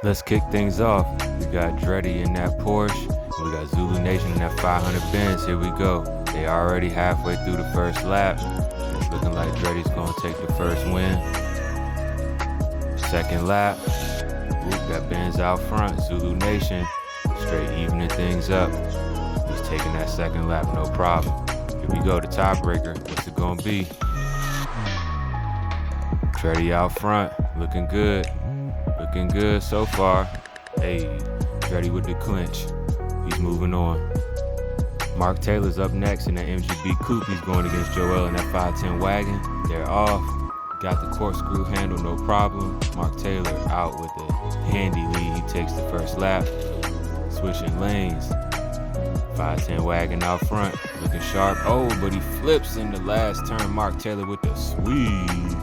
Let's kick things off. We got Dreddy in that Porsche. We got Zulu Nation in that 500 Benz. Here we go. They already halfway through the first lap. It's looking like Dreddy's gonna take the first win. Second lap. Got Benz out front. Zulu Nation straight evening things up. He's taking that second lap, no problem. Here we go, the tiebreaker. What's it gonna be? Dreddy out front, looking good. Looking good so far. Hey, Dreddy with the clinch. He's moving on. Mark Taylor's up next in that MGB coupe. He's going against Joel in that 510 wagon. They're off. Got the corkscrew handle, no problem. Mark Taylor out with a handy lead. He takes the first lap. Switching lanes. 510 wagon out front, looking sharp. Oh, but he flips in the last turn. Mark Taylor with the sweep.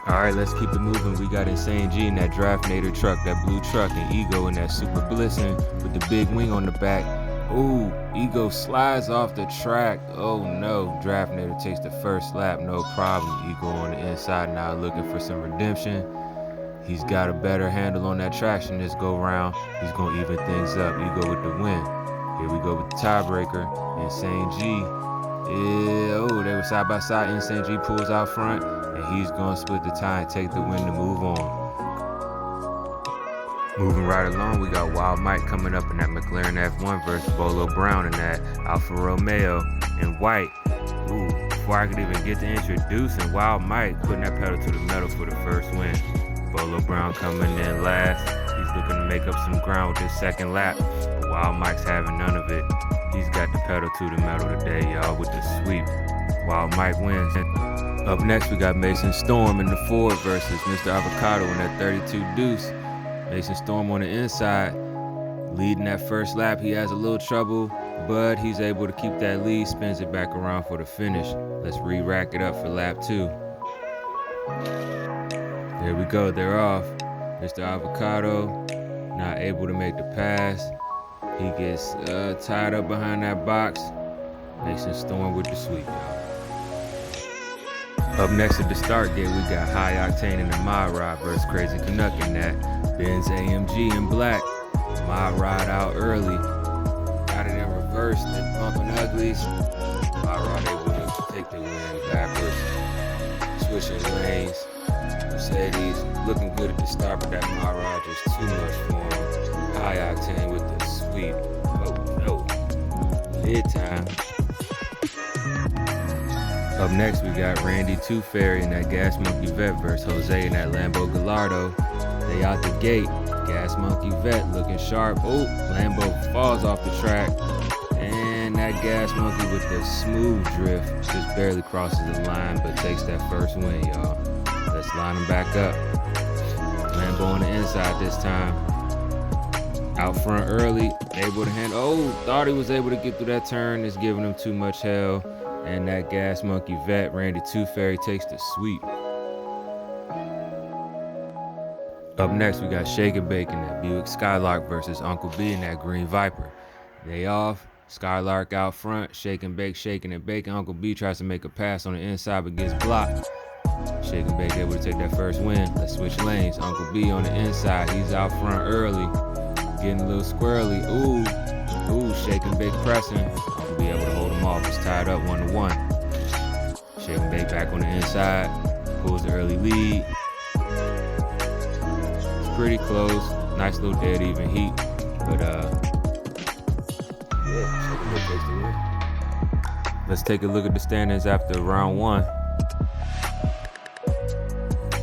All right, let's keep it moving. We got Insane G in that Draftnator truck, that blue truck, and Ego in that Super Blissin with the big wing on the back. Ooh, Ego slides off the track. Oh no, Draftnator takes the first lap, no problem. Ego on the inside now looking for some redemption. He's got a better handle on that traction this go round. He's gonna even things up. Ego with the win. Here we go with the tiebreaker. Insane G. They were side by side. Insane G pulls out front, and he's gonna split the tie and take the win to move on. Moving right along, we got Wild Mike coming up in that McLaren F1 versus Bolo Brown in that Alfa Romeo in white. Ooh, before I could even get to introducing Wild Mike putting that pedal to the metal for the first win. Bolo Brown coming in last. He's looking to make up some ground with his second lap, but Wild Mike's having none of it. He's got the pedal to the metal today, y'all, with the sweep. Wild Mike wins. Up next, we got Mason Storm in the Ford versus Mr. Avocado in that 32 Deuce. Mason Storm on the inside, leading that first lap. He has a little trouble, but he's able to keep that lead, spins it back around for the finish. Let's re-rack it up for lap 2. There we go, they're off. Mr. Avocado not able to make the pass. He gets tied up behind that box. Mason Storm with the sweep, y'all. Up next at the start gate, we got High Octane in the Mod Rod versus Crazy Canuck in that Benz AMG in black. Mod Rod out early. Got it in reverse, then bumping uglies. Mod Rod able to take the win backwards. Switching lanes. Mercedes looking good at the start, but that Mod Rod just too much for him. High Octane with the sweep. Oh no. Mid time. Up next, we got Randy Two Fairy in that Gas Monkey Vet versus Jose in that Lambo Gallardo. They out the gate. Gas Monkey Vet looking sharp. Oh, Lambo falls off the track. And that Gas Monkey with the smooth drift just barely crosses the line, but takes that first win, y'all. Let's line them back up. Lambo on the inside this time. Out front early, able to handle. Oh, thought he was able to get through that turn. It's giving him too much hell. And that Gas Monkey Vet, Randy Two Fairy, takes the sweep. Up next, we got Shake and Bake in that Buick Skylark versus Uncle B in that Green Viper. They off. Skylark out front. Shake and Bake, shaking and baking. Uncle B tries to make a pass on the inside but gets blocked. Shake and Bake able to take that first win. Let's switch lanes. Uncle B on the inside. He's out front early. Getting a little squirrely. Ooh, Shake and Bake pressing. Uncle B able to hold him off. It's tied up 1-1. Shake and Bake back on the inside. Pulls the early lead. It's pretty close. Nice little dead even heat. But yeah, Shake and Bake takes the win. Let's take a look at the standings after round 1.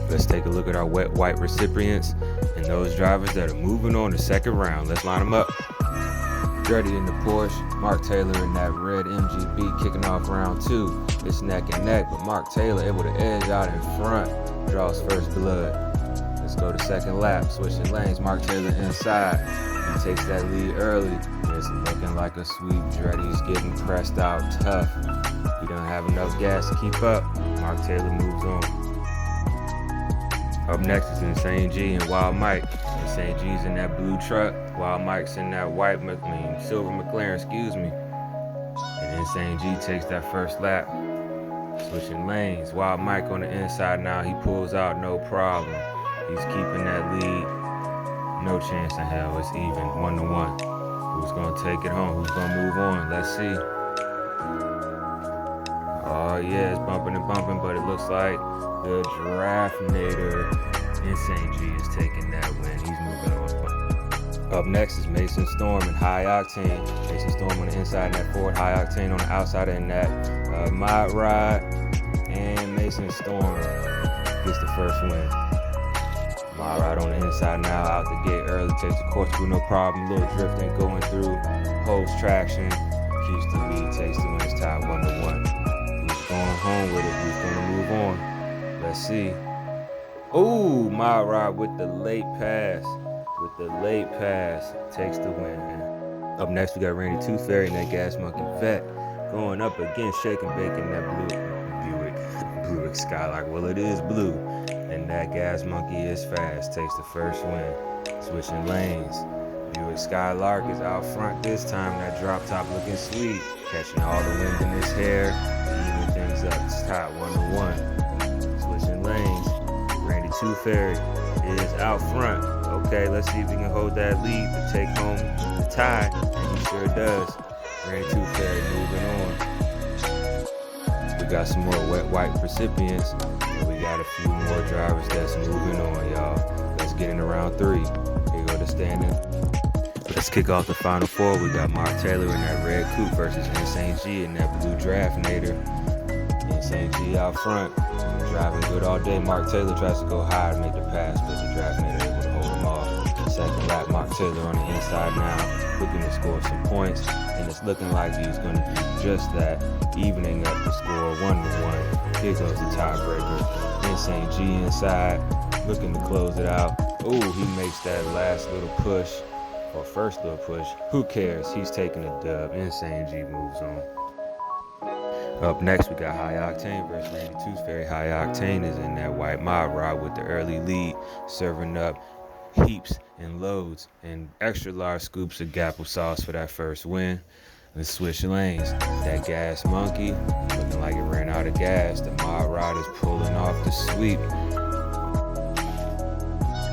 Let's take a look at our wet white recipients and those drivers that are moving on the second round. Let's line them up. Dreddy in the Porsche, Mark Taylor in that red MGB kicking off round 2. It's neck and neck, but Mark Taylor able to edge out in front, draws first blood. Let's go to second lap, switching lanes. Mark Taylor inside. He takes that lead early. It's looking like a sweep. Dreddy's getting pressed out tough. He don't have enough gas to keep up. Mark Taylor moves on. Up next is Insane G and Wild Mike. Insane G's in that blue truck. Wild Mike's in that silver McLaren, excuse me. And Insane G takes that first lap. Switching lanes. Wild Mike on the inside now. He pulls out, no problem. He's keeping that lead. No chance in hell. It's even, 1-1. Who's gonna take it home? Who's gonna move on? Let's see. Oh yeah, it's bumping and bumping, but it looks like the Draftnator Insane G is taking that win. He's moving on. Up next is Mason Storm and High Octane. Mason Storm on the inside in that Ford, High Octane on the outside in that Mod Rod. And Mason Storm gets the first win. Mod Rod on the inside now, out the gate early, takes the course through no problem. Little drifting going through, holds traction, keeps the lead, takes the win. It's tied 1-1. Who's going home with it? Who's gonna move on? Let's see. Ooh, Mod Rod with the late pass. Takes the win, man. Up next, we got Randy Tooth Fairy and that Gas Monkey Vet going up against Shake and Bake in that Buick Skylark. Well, it is blue, and that Gas Monkey is fast. Takes the first win. Switching lanes. Buick Skylark is out front this time. That drop top looking sweet, catching all the wind in his hair, even things up. It's tied 1-1. Switching lanes. Randy Tooth Fairy is out front. Okay, let's see if we can hold that lead to take home the tie, and he sure does. Randy Tooth Fairy moving on. We got some more wet wipe recipients, and we got a few more drivers that's moving on, y'all. Let's get into round 3. Here go the standing. Let's kick off the final 4. We got Mark Taylor in that red coupe versus Insane G in that blue Draftnator. Insane G out front, driving good all day. Mark Taylor tries to go high to make the pass, but the Draftnator able to hold him off. Second lap, Mark Taylor on the inside now, looking to score some points, and it's looking like he's going to do just that, evening up the score 1-1. Here goes the tiebreaker. Insane G inside, looking to close it out. Ooh, he makes that last little push, or first little push. Who cares? He's taking a dub. Insane G moves on. Up next, we got High Octane versus Randy Tooth Fairy. High Octane is in that white Mod Rod with the early lead, serving up heaps and loads and extra large scoops of Gapple sauce for that first win. Let's switch lanes. That Gas Monkey looking like it ran out of gas. The Mod Rod is pulling off the sweep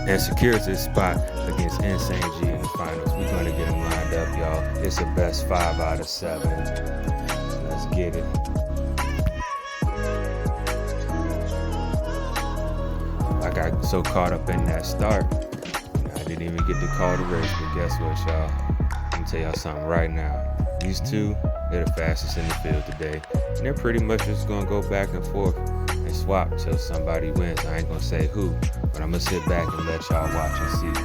and secures his spot against Insane G in the finals. We're going to get him lined up, y'all. It's a best 5 out of 7. Let's get it. I got so caught up in that start, I didn't even get to call the race. But guess what, y'all? I'm gonna tell y'all something right now. These two, they're the fastest in the field today, and they're pretty much just gonna go back and forth and swap till somebody wins. I ain't gonna say who, but I'm gonna sit back and let y'all watch and see.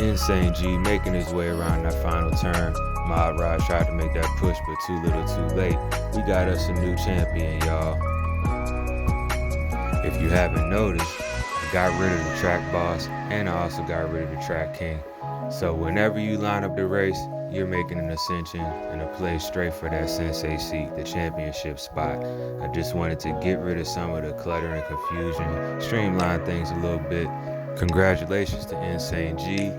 Insane G making his way around that final turn. Mod Rod tried to make that push, but too little too late. We got us a new champion, y'all. If you haven't noticed, I got rid of the track boss, and I also got rid of the track king. So whenever you line up the race, you're making an ascension and a play straight for that sensei seat, the championship spot. I just wanted to get rid of some of the clutter and confusion, streamline things a little bit. Congratulations to Insane G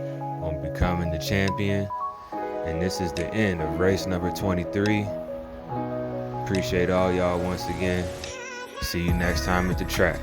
on becoming the champion. And this is the end of race number 23. Appreciate all y'all once again. See you next time at the track.